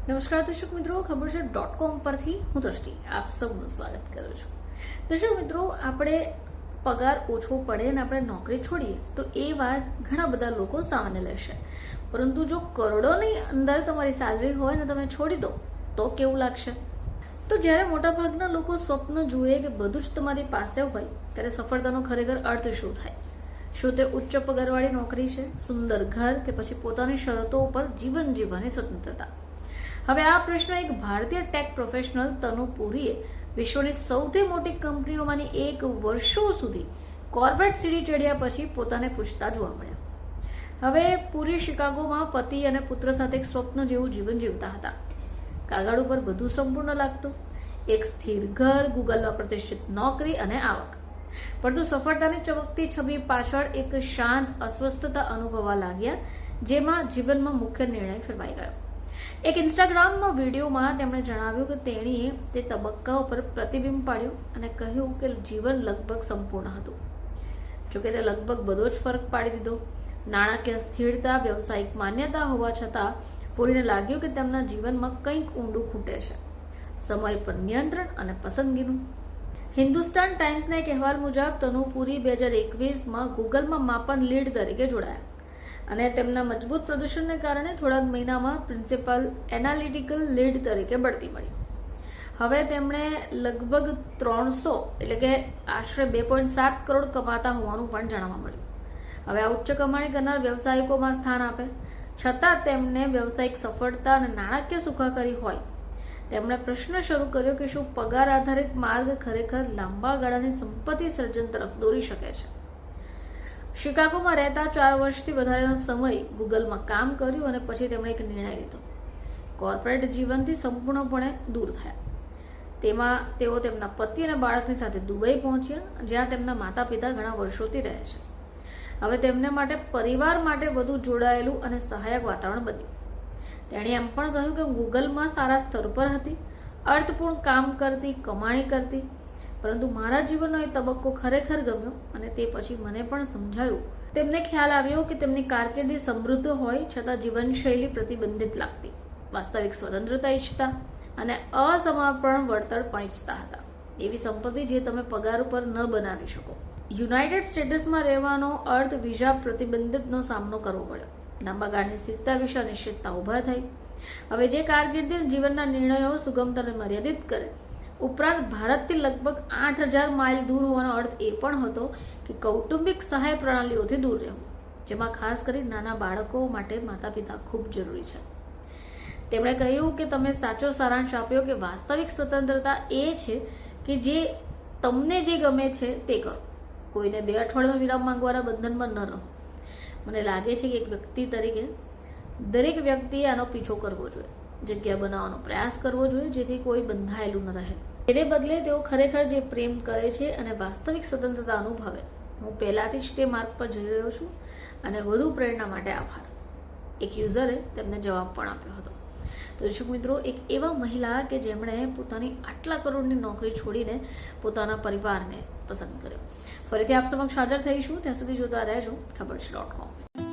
નમસ્કાર દર્શક મિત્રો, ખબર છે .com પરથી હું દ્રષ્ટિ આપ સૌનું સ્વાગત કરું છું. દર્શક મિત્રો, આપણે પગાર ઓછો પડે અને આપણે નોકરી છોડીએ તો એ વાત ઘણા બધા લોકો સામાન્ય લેશે, પરંતુ જો કરોડોની અંદર તમારી સેલરી હોય ને તમે છોડી દો તો કેવું લાગશે? તો જ્યારે મોટાભાગના લોકો સ્વપ્ન જુએ કે બધું જ તમારી પાસે હોય ત્યારે સફળતાનો ખરેખર અર્થ શું થાય? શું તે ઉચ્ચ પગારવાળી નોકરી છે, સુંદર ઘર, કે પછી પોતાની શરતો ઉપર જીવન જીવવાની સ્વતંત્રતા? હવે આ પ્રશ્ન એક ભારતીય ટેક પ્રોફેશનલ તનુ પુરીએ વિશ્વની સૌથી મોટી કંપનીઓમાંની એક વર્ષો સુધી કોર્પોરેટ સીડી ચડ્યા પછી પોતાને પૂછતા જોવા મળ્યા. હવે પુરી શિકાગોમાં પતિ અને પુત્ર સાથે એક સ્વપ્ન જેવું જીવન જીવતા હતા. કાગળ ઉપર બધું સંપૂર્ણ લાગતું, એક સ્થિર ઘર, ગૂગલમાં પ્રતિષ્ઠિત નોકરી અને આવક. પરંતુ સફળતાની ચમકતી છબી પાછળ એક શાંત અસ્વસ્થતા અનુભવવા લાગ્યા, જેમાં જીવનમાં મુખ્ય નિર્ણય ફેરવાઈ ગયો. એક ઇન્સ્ટાગ્રામમાં વિડીયોમાં તેમણે જણાવ્યું કે તેણીએ તે તબક્કા ઉપર પ્રતિબિંબ પાડ્યું અને કહ્યું કે જીવન લગભગ સંપૂર્ણ હતું. જોકે તે લગભગ બધો જ ફરક પાડી દીધો. નાણાકીય સ્થિરતા, વ્યવસાયિક માન્યતા હોવા છતાં પુરીને લાગ્યું કે તેમના જીવનમાં કંઈક ઊંડું ખૂટે છે, સમય પર નિયંત્રણ અને પસંદગીનું. હિન્દુસ્તાન ટાઈમ્સના એક અહેવાલ મુજબ તનુ પુરી 2021માં ગૂગલમાં માપન લીડ તરીકે જોડાયા અને તેમના મજબૂત પ્રદર્શનને કારણે થોડા જ મહિનામાં પ્રિન્સિપલ એનાલિટિકલ લીડ તરીકે બઢતી મળી. હવે તેમણે લગભગ 300 એટલે કે આશરે 2.7 કરોડ કમાતા હોવાનું પણ જાણવા મળ્યું. હવે આ ઉચ્ચ કમાણી કરનાર વ્યવસાયિકોમાં સ્થાન આપે છતાં તેમને વ્યવસાયિક સફળતા અને નાણાકીય સુખાકારી હોય, તેમણે પ્રશ્ન શરૂ કર્યો કે શું પગાર આધારિત માર્ગ ખરેખર લાંબા ગાળાની સંપત્તિ સર્જન તરફ દોરી શકે છે? શિકાગોમાં રહેતા 4 વર્ષથી વધારેનો સમય ગૂગલમાં કામ કર્યું અને પછી તેમણે એક નિર્ણય લીધો. કોર્પોરેટ જીવનથી સંપૂર્ણપણે દૂર થયા. તેમાં તેઓ તેમના પતિ અને બાળકની સાથે દુબઈ પહોંચ્યા, જ્યાં તેમના માતા પિતા ઘણા વર્ષોથી રહે છે. હવે તેમને માટે પરિવાર માટે વધુ જોડાયેલું અને સહાયક વાતાવરણ બન્યું. તેણે એમ પણ કહ્યું કે ગૂગલમાં સારા સ્તર પર હતી, અર્થપૂર્ણ કામ કરતી, કમાણી કરતી, પરંતુ મારા જીવનનો એ તબક્કો ખરેખર ગમ્યો અને તે પછી મને પણ સમજાયું. તેમને ખ્યાલ આવ્યો કે તેમની કારકિર્દી સમૃદ્ધ હોય છતાં જીવનશૈલી પ્રતિબંધિત લાગતી. વાસ્તવિક સ્વતંત્રતા ઈચ્છતા અને અસમર્પણ વળતર પણ ઈચ્છતા હતા, એવી સંપત્તિ જે તમે પગાર ઉપર ન બનાવી શકો. યુનાઇટેડ સ્ટેટ્સમાં રહેવાનો અર્થ વિઝા પ્રતિબંધિતનો સામનો કરવો પડ્યો. લાંબા ગાળાની સ્થિરતા વિશે અનિશ્ચિતતા ઉભા થઈ. હવે જે કારકિર્દી જીવનના નિર્ણયો સુગમતાને મર્યાદિત કરે, ઉપરાંત ભારતથી લગભગ 8000 માઇલ દૂર હોવાનો અર્થ એ પણ હતો કે કૌટુંબિક સહાય પ્રણાલીઓથી દૂર રહેવું, જેમાં ખાસ કરી નાના બાળકો માટે માતા પિતા ખૂબ જરૂરી છે. તેમણે કહ્યું કે તમે સાચો સારાંશ આપ્યો કે વાસ્તવિક સ્વતંત્રતા એ છે કે જે તમને જે ગમે છે તે કરો, કોઈને 2 અઠવાડિયાનો વિરામ માંગવાના બંધનમાં ન રહો. મને લાગે છે કે એક વ્યક્તિ તરીકે દરેક વ્યક્તિએ આનો પીછો કરવો જોઈએ, જગ્યા બનાવવાનો પ્રયાસ કરવો જોઈએ જેથી કોઈ બંધાયેલું ન રહે. તેને બદલે તેઓ ખરેખર જે પ્રેમ કરે છે અને વાસ્તવિક સ્વતંત્રતા અનુભવે. હું પહેલાથી જ તે માર્ગ પર જઈ રહ્યો છું અને વધુ પ્રેરણા માટે આભાર, એક યુઝરે તેમને જવાબ પણ આપ્યો હતો. તો દર્શક મિત્રો, એક એવા મહિલા કે જેમણે પોતાની આટલા કરોડની નોકરી છોડીને પોતાના પરિવારને પસંદ કર્યો. ફરીથી આપ સમક્ષ હાજર થઈશું, ત્યાં સુધી જોતા રહેજો ખબર છે .com.